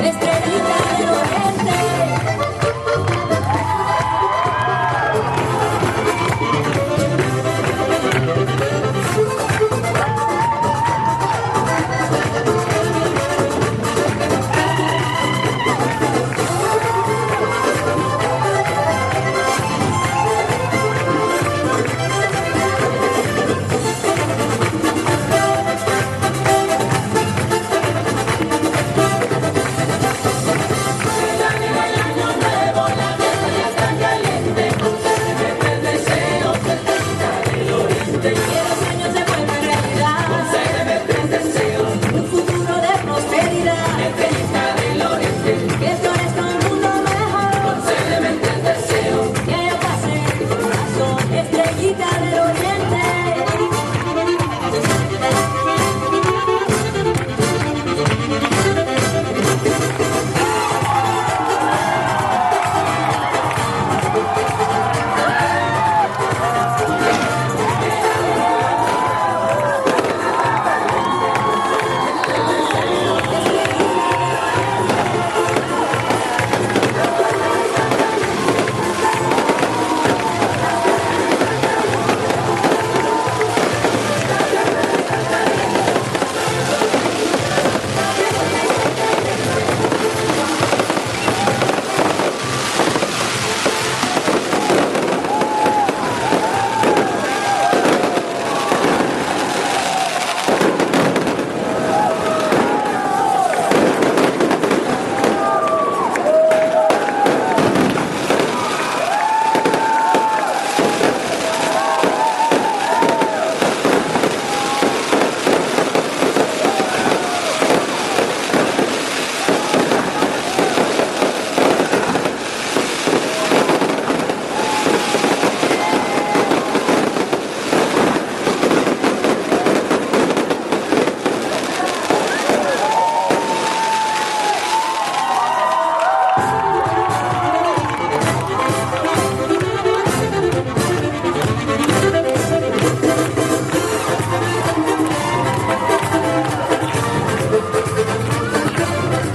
Estrellita del Oriente. Que los sueños se vuelvan realidad. Concédeme tres deseos. Un futuro de prosperidad. Estrellita del Oriente. Que florezca un mundo mejor. Concédeme tres deseos. Que haya paz en tu corazón. Estrellita del Oriente.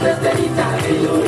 Estrellita del Oriente.